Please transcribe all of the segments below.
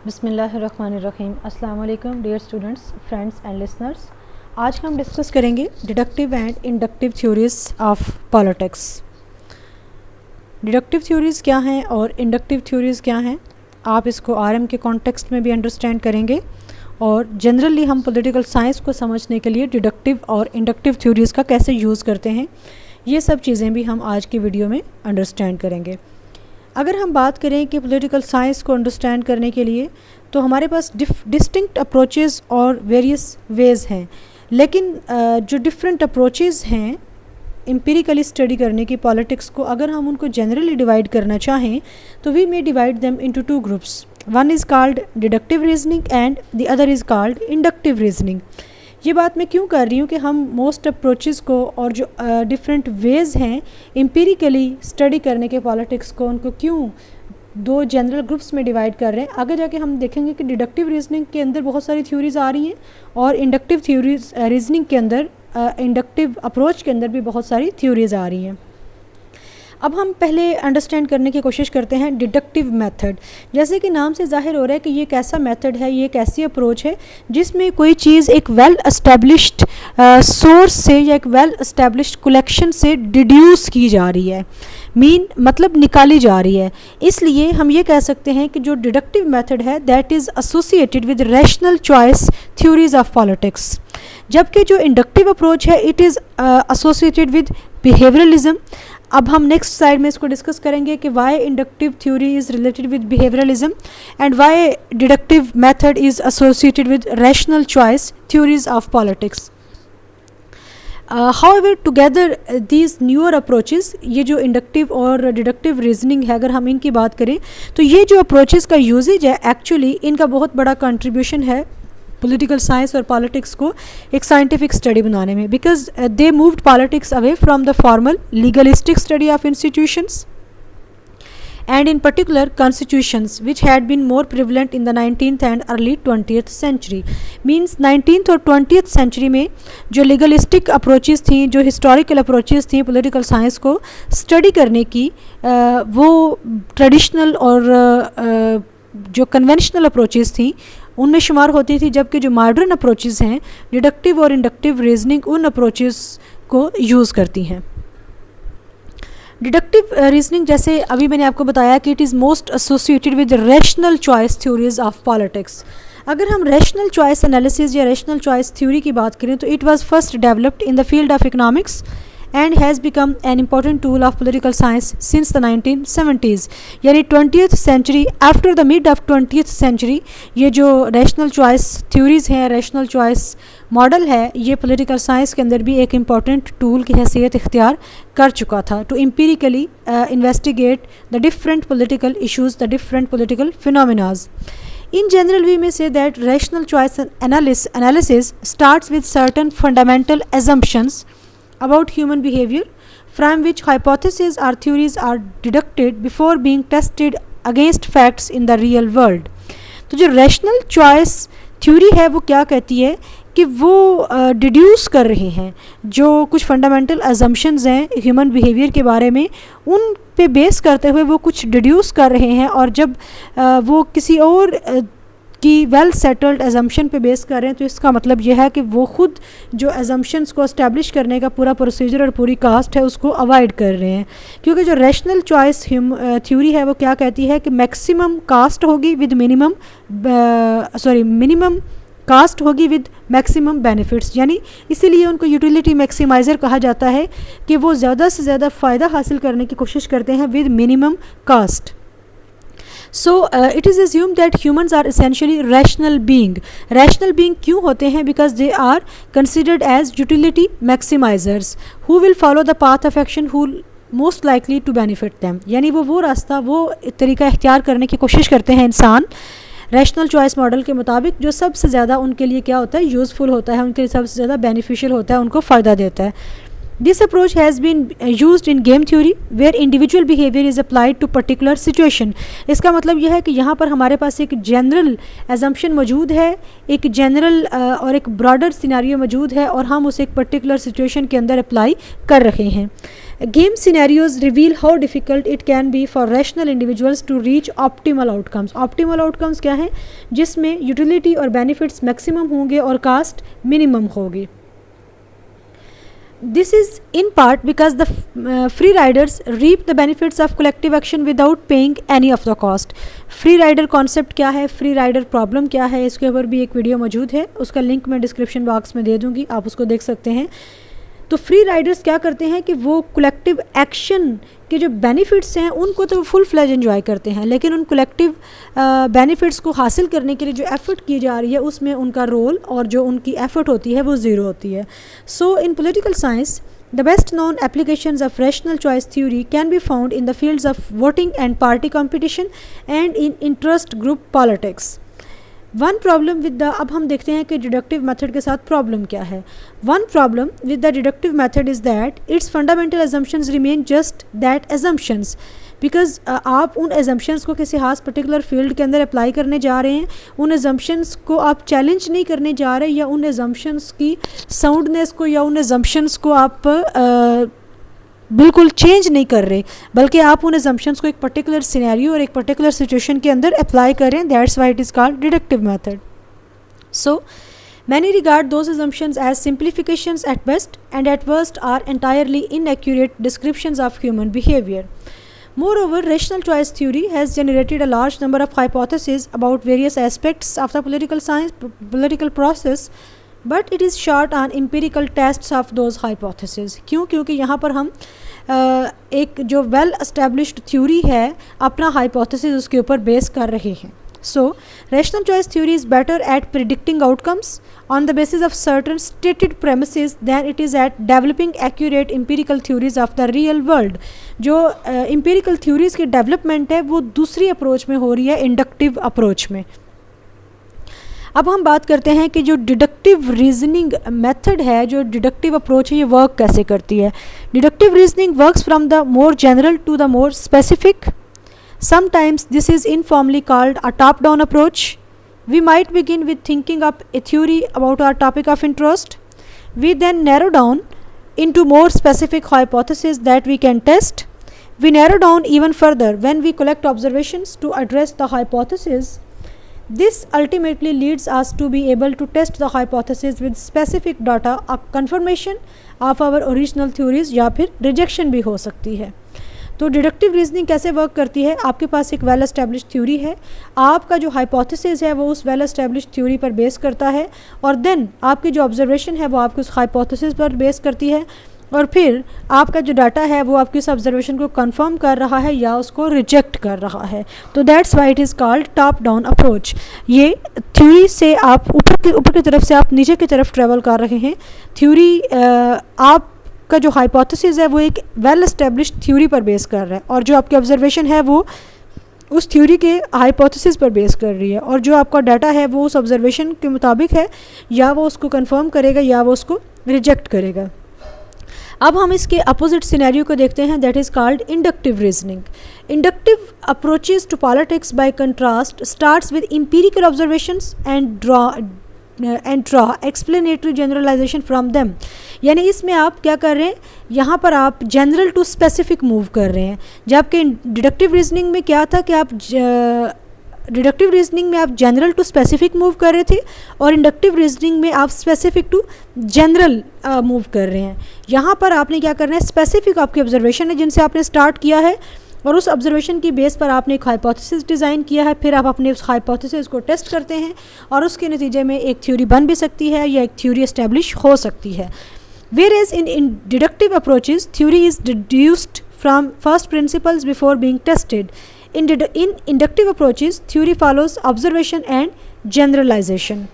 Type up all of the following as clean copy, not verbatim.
बिस्मिल्लाहिर्रहमानिर्रहीम। अस्सलाम वालेकुम dear students, friends and listeners. आज हम डिस्कस करेंगे deductive and inductive theories of politics. Deductive theories क्या हैं और इंडक्टिव थ्योरीज़ क्या हैं, आप इसको आरएम के कॉन्टेक्स्ट में भी अंडरस्टैंड करेंगे और जनरली हम पॉलिटिकल साइंस को समझने के लिए डिडक्टिव और इंडक्टिव थ्योरीज़ का कैसे यूज़ करते हैं, ये सब चीज़ें भी हम आज की वीडियो में अंडरस्टैंड करेंगे। अगर हम बात करें कि पॉलिटिकल साइंस को अंडरस्टैंड करने के लिए तो हमारे पास डिस्टिंक्ट अप्रोचेस और वेरियस वेज़ हैं, लेकिन जो डिफरेंट अप्रोचेस हैं एम्पिरिकली स्टडी करने की पॉलिटिक्स को, अगर हम उनको जनरली डिवाइड करना चाहें तो we may divide them into two groups. One is called deductive reasoning and the other is called inductive reasoning. ये बात मैं क्यों कर रही हूँ कि हम मोस्ट अप्रोचेस को और जो डिफरेंट वेज़ हैं एम्पिरिकली स्टडी करने के पॉलिटिक्स को, उनको क्यों दो जनरल ग्रुप्स में डिवाइड कर रहे हैं। आगे जाके हम देखेंगे कि डिडक्टिव रीजनिंग के अंदर बहुत सारी थ्योरीज़ आ रही हैं और इंडक्टिव थ्योरीज रीजनिंग के अंदर इंडक्टिव अप्रोच के अंदर भी बहुत सारी थ्योरीज़ आ रही हैं। अब हम पहले अंडरस्टैंड करने की कोशिश करते हैं डिडक्टिव मेथड। जैसे कि नाम से जाहिर हो रहा है कि ये एक ऐसा मेथड है, ये एक ऐसी अप्रोच है जिसमें कोई चीज़ एक वेल एस्टेब्लिश्ड सोर्स से या एक वेल एस्टेब्लिश्ड कलेक्शन से डिड्यूस की जा रही है, मतलब निकाली जा रही है। इसलिए हम ये कह सकते हैं कि जो डिडक्टिव मेथड है that is associated with rational choice theories of politics, जबकि जो इंडक्टिव अप्रोच है it is associated with behaviouralism. अब हम नेक्स्ट स्लाइड में इसको डिस्कस करेंगे कि why inductive theory is related with behaviouralism and why deductive method is associated with rational choice theories of politics. However together these newer approaches, ये जो inductive और deductive reasoning है, अगर हम इनकी बात करें तो ये जो अप्रोचेस का यूजेज है एक्चुअली इनका बहुत बड़ा कंट्रीब्यूशन है पॉलिटिकल साइंस और पॉलिटिक्स को एक साइंटिफिक स्टडी बनाने में, because they moved politics away from the formal legalistic study of institutions and in particular constitutions which had been more prevalent in the 19th and early 20th century। means 19th और 20th century में जो legalistic approaches थी, जो historical approaches थी political science को study करने की, वो traditional और जो conventional approaches थी उनमें शुमार होती थी, जबकि जो modern approaches हैं deductive और inductive reasoning उन approaches को use करती हैं। डिडक्टिव रीजनिंग, जैसे अभी मैंने आपको बताया कि it is most associated with rational choice theories of politics. अगर हम रैशनल चॉइस एनालिसिस या रैशनल चॉइस थ्योरी की बात करें तो it was first developed in the field of economics and has become an important tool of political science since the 1970s। यानी 20th century, after the mid of 20th century ये जो rational choice theories हैं, rational choice model है, ये political science के अंदर भी एक इम्पॉर्टेंट टूल की हैसियत इख्तियार कर चुका था to empirically investigate the different political issues, the different political phenomenas. In general, we may say that rational choice analysis starts with certain fundamental assumptions about human behavior, from which hypotheses or theories are deducted before being tested against facts in the real world। तो जो rational choice theory है वो क्या कहती है कि वो deduce कर रहे हैं जो कुछ फंडामेंटल अजम्पशंस हैं ह्यूमन बिहेवियर के बारे में, उन पे बेस करते हुए वो कुछ डिड्यूस कर रहे हैं, और जब वो किसी और की वेल सेटल्ड एजम्पशन पे बेस कर रहे हैं तो इसका मतलब यह है कि वो खुद जो एजम्पशंस को इस्टेब्लिश करने का पूरा प्रोसीजर और पूरी कास्ट है उसको अवॉइड कर रहे हैं। क्योंकि जो रैशनल चॉइस थ्योरी है वो क्या कहती है कि मैक्सिमम कास्ट होगी विद मिनिमम कास्ट होगी विद मैक्सिमम बेनिफिट्स, यानी इसीलिए उनको यूटिलिटी मैक्सिमाइज़र कहा जाता है कि वो ज़्यादा से ज़्यादा फ़ायदा हासिल करने की कोशिश करते हैं with minimum cost. So it is assume that humans are essentially rational being. Rational being क्यों होते हैं? Because they are considered as utility maximisers who will follow the path of action who most likely to benefit them. यानी वो रास्ता, वो तरीका इख्तियार करने की कोशिश करते हैं इंसान रैशनल चॉइस मॉडल के मुताबिक जो सबसे ज़्यादा उनके लिए क्या होता है, यूज़फुल होता है, उनके लिए सबसे ज़्यादा बेनिफिशियल होता है, उनको फ़ायदा देता है। This approach has been used in game theory where individual behavior is applied to particular situation. इसका मतलब यह है कि यहाँ पर हमारे पास एक जनरल एजम्पशन मौजूद है, एक जनरल और एक ब्रॉडर सिनेरियो मौजूद है और हम उसे एक पर्टिकुलर सिचुएशन के अंदर अप्लाई कर रहे हैं. Game scenarios reveal how difficult it can be for rational individuals to reach optimal outcomes. Optimal outcomes क्या हैं? जिसमें यूटिलिटी और बेनिफिट्स मैक्सिमम होंगे और कास्ट मिनिमम होगी. This is in part because the free riders reap the benefits of collective action without paying any of the cost. Free rider concept क्या है, free rider problem क्या है, इसके ऊपर भी एक वीडियो मौजूद है, उसका लिंक मैं डिस्क्रिप्शन बॉक्स में दे दूंगी, आप उसको देख सकते हैं. तो फ्री राइडर्स क्या करते हैं कि वो कलेक्टिव एक्शन के जो बेनिफिट्स हैं उनको तो फुल फ्लेज एंजॉय करते हैं, लेकिन उन कलेक्टिव बेनिफिट्स को हासिल करने के लिए जो एफर्ट की जा रही है उसमें उनका रोल और जो उनकी एफर्ट होती है वो ज़ीरो होती है. So in political science the best known applications of rational choice theory can be found in the fields of voting and party competition and in interest group politics. One problem with the, अब हम देखते हैं कि deductive method के साथ problem क्या है. One problem with the deductive method is that its fundamental assumptions remain just that assumptions, because आप उन एजम्पशंस को किसी खास पर्टिकुलर फील्ड के अंदर अप्लाई करने जा रहे हैं, उन एजम्पशंस को आप चैलेंज नहीं करने जा रहे, या उन एजम्पशंस की साउंडनेस को या उन एजम्पशंस को आप बिल्कुल चेंज नहीं कर रहे, बल्कि आप उन एजम्पशंस को एक पर्टिकुलर सिनेरियो और एक पर्टिकुलर सिचुएशन के अंदर अप्लाई करें. That's why it is called deductive method. So many regard those assumptions as simplifications at best and at worst are entirely inaccurate descriptions of human behaviour. Moreover, rational choice theory has generated a large number of hypotheses about various aspects of the political process, but it is short on empirical tests of those hypotheses. क्यों? क्योंकि यहाँ पर हम एक जो well established theory है अपना hypothesis उसके ऊपर बेस कर रहे हैं. So, rational choice theory is better at predicting outcomes on the basis of certain stated premises than it is at developing accurate empirical theories of the real world. जो empirical theories की development है वो दूसरी approach में हो रही है, inductive approach में. अब हम बात करते हैं कि जो डिडक्टिव रीजनिंग मेथड है, जो डिडक्टिव अप्रोच है, ये वर्क कैसे करती है. Deductive reasoning works from the more general to the more specific. Sometimes this is informally called a top-down approach. We might begin with thinking up a theory about our topic of interest. We then narrow down into more specific hypotheses that we can test. We narrow down even further when we collect observations to address the hypothesis. This ultimately leads us to be able to test the hypothesis with specific data, a confirmation of our original theories या फिर rejection भी हो सकती है. तो deductive reasoning कैसे work करती है. आपके पास एक वेल एस्टेब्लिश्ड थ्योरी है, आपका जो हाइपोथेसिस है वो उस वेल एस्टेब्लिश्ड थ्योरी पर बेस करता है, और देन आपकी जो ऑब्जर्वेशन है वो आपके उस हाइपोथेसिस पर बेस करती है, और फिर आपका जो डाटा है वो आपकी उस ऑब्जर्वेशन को कंफर्म कर रहा है या उसको रिजेक्ट कर रहा है. तो that's why it is called top down approach. ये थ्योरी से आप ऊपर की तरफ से आप नीचे की तरफ ट्रेवल कर रहे हैं. थ्योरी आप का जो हाइपोथेसिस है वो एक वेल एस्टेब्लिश्ड थ्योरी पर बेस कर रहा है, और जो आपकी ऑब्जर्वेशन है वो उस थ्योरी के हाइपोथेसिस पर बेस कर रही है, और जो आपका डाटा है वो उस ऑब्जर्वेशन के मुताबिक है, या वो उसको कंफर्म करेगा या वो उसको रिजेक्ट करेगा. अब हम इसके अपोजिट सिनेरियो को देखते हैं, that is called inductive reasoning. Inductive approaches to politics by contrast starts with empirical observations and draw explanatory generalisation from them. यानी इसमें आप क्या कर रहे हैं, यहाँ पर आप जनरल टू स्पेसिफिक मूव कर रहे हैं, जबकि डिडक्टिव रीजनिंग में क्या था कि आप डिडक्टिव रीजनिंग में आप जनरल टू स्पेसिफिक मूव कर रहे थे, और इंडक्टिव रीजनिंग में आप स्पेसिफिक टू जनरल मूव कर रहे हैं. यहाँ पर आपने क्या करना है, स्पेसिफिक आपकी ऑब्जर्वेशन है जिनसे आपने स्टार्ट किया है, और उस ऑब्जर्वेशन की बेस पर आपने एक हाइपोथेसिस डिज़ाइन किया है, फिर आप अपने उस हाइपोथेसिस को टेस्ट करते हैं, और उसके नतीजे में एक थ्योरी बन भी सकती है या एक थ्योरी एस्टेब्लिश हो सकती है. Whereas in deductive approaches, theory is deduced from first principles before being tested. In inductive approaches, theory follows observation and generalization.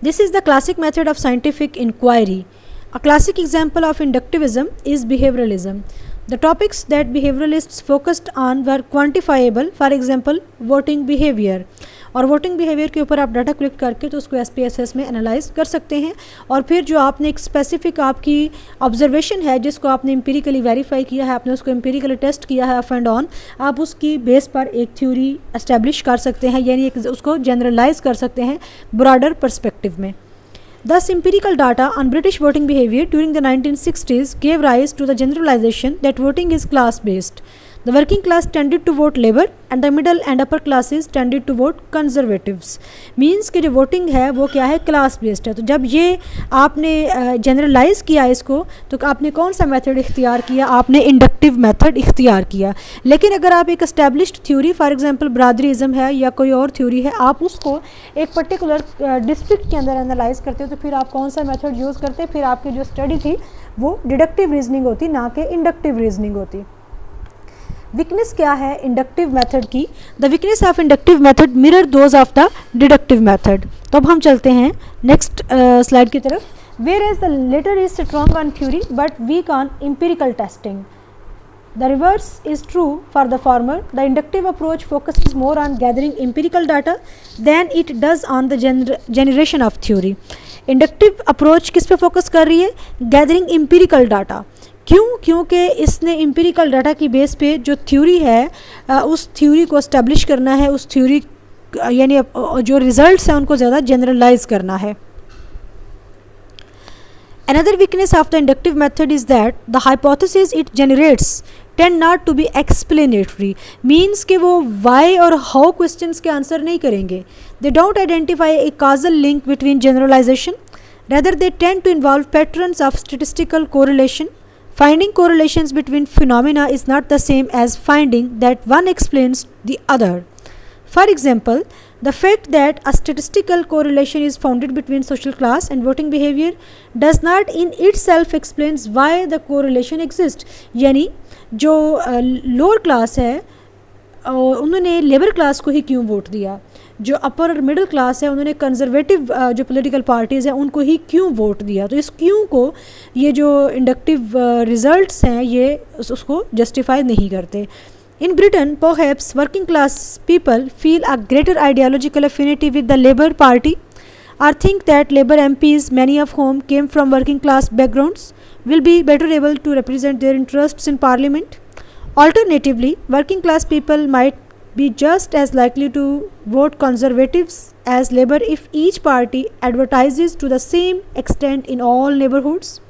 This is the classic method of scientific inquiry. A classic example of inductivism is behavioralism. The topics that behavioralists focused on were quantifiable, for example voting behavior. और voting behaviour के ऊपर आप data collect करके तो उसको SPSS में analyse कर सकते हैं, और फिर जो आपने एक स्पेसिफिक आपकी ऑब्जर्वेशन है जिसको आपने एम्पिरिकली वेरीफाई किया है, आपने उसको एम्पिरिकली टेस्ट किया है ऑफ एंड ऑन, आप उसकी बेस पर एक थ्योरी एस्टेब्लिश कर सकते हैं, यानी एक उसको जनरलाइज कर सकते हैं ब्रॉडर पर्सपेक्टिव में. Thus, empirical data on British voting behavior during the 1960s gave rise to the generalization that voting is class-based. The working class tended to vote Labour and the middle and upper classes tended to vote Conservatives. Means कि जो voting है वो क्या है, class based है. तो जब ये आपने generalize किया इसको तो आपने कौन सा method इख्तियार किया, आपने inductive method इख्तियार किया. लेकिन अगर आप एक established theory for example ब्रादरीज़म है या कोई और theory है, आप उसको एक particular district के अंदर analyze करते हो तो फिर आप कौन सा method use करते, फिर आपकी जो study थी वो deductive reasoning होती ना कि inductive reasoning होती. वीकनेस क्या है इंडक्टिव मेथड की? The weakness of inductive method mirror those of the deductive method. तो अब हम चलते हैं नेक्स्ट स्लाइड की तरफ. Whereas the latter is strong on theory but weak on empirical testing. The reverse is true for the former. The inductive approach focuses more on gathering empirical data than it does on the generation of theory. Inductive approach किस पे focus कर रही है? Gathering empirical data. क्यों? क्योंकि इसने empirical data की base पे जो थ्योरी है उस थ्योरी को एस्टेब्लिश करना है, उस थ्योरी यानी जो रिजल्ट्स हैं उनको ज़्यादा जनरलाइज करना है. Another weakness of the inductive method is that the hypotheses it generates tend not to be explanatory. Means कि वो why और how questions के आंसर नहीं करेंगे. They don't identify a causal link between generalization. Rather they tend to involve patterns of statistical correlation. Finding correlations between phenomena is not the same as finding that one explains the other. For example, the fact that a statistical correlation is founded between social class and voting behavior does not in itself explains why the correlation exists. यानी जो lower class है उन्होंने labour class को ही क्यों vote दिया, जो अपर और middle class है उन्होंने कंजर्वेटिव जो पॉलिटिकल पार्टीज़ हैं उनको ही क्यों वोट दिया. तो इस क्यों को ये जो इंडक्टिव रिजल्ट्स हैं ये उसको जस्टिफाई नहीं करते. In Britain, perhaps working class people feel a greater ideological affinity with the Labour Party or think that Labour MPs, many of whom came from working class backgrounds, will be better able to represent their interests in Parliament. Alternatively, working class people might be just as likely to vote Conservatives as Labour if each party advertises to the same extent in all neighbourhoods.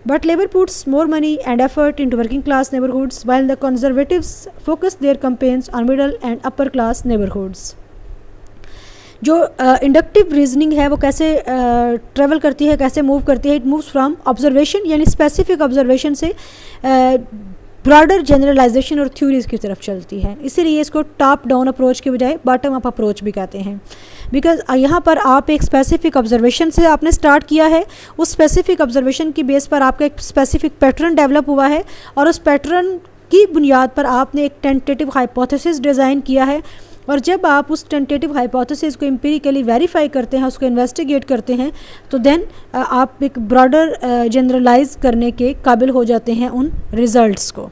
But Labour puts more money and effort into working class neighbourhoods while the Conservatives focus their campaigns on middle and upper class neighbourhoods. जो inductive reasoning है वो कैसे travel करती है, कैसे move करती है? It moves from observation यानी स्पेसिफिक ऑब्जर्वेशन से ब्रॉडर जनरलाइजेशन और थ्योरीज की तरफ चलती है. इसीलिए इसको टॉप डाउन अप्रोच के बजाय बॉटम अप अप्रोच भी कहते हैं. बिकॉज यहाँ पर आप एक स्पेसिफिक ऑब्जर्वेशन से आपने स्टार्ट किया है, उस स्पेसिफिक ऑब्जर्वेशन की बेस पर आपका एक स्पेसिफिक पैटर्न डेवलप हुआ है और उस पैटर्न की बुनियाद पर आपने एक टेंटेटिव हाइपोथेसिस डिज़ाइन किया है. और जब आप उस टेंटेटिव हाइपोथेसिस को एम्पिरिकली वेरीफाई करते हैं, उसको इन्वेस्टिगेट करते हैं, तो देन आप एक ब्रॉडर जनरलाइज करने के काबिल हो जाते हैं उन रिजल्ट्स को.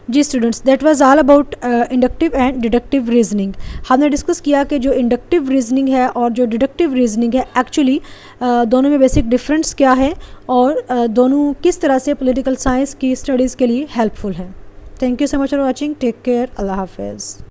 जी students, that was all about inductive and deductive reasoning. हमने डिस्कस किया कि जो इंडक्टिव रीजनिंग है और जो डिडक्टिव रीजनिंग है एक्चुअली दोनों में बेसिक डिफरेंस क्या है और दोनों किस तरह से पॉलिटिकल साइंस की स्टडीज़ के लिए हेल्पफुल हैं. Thank you so much for watching. Take care. Allah Hafiz.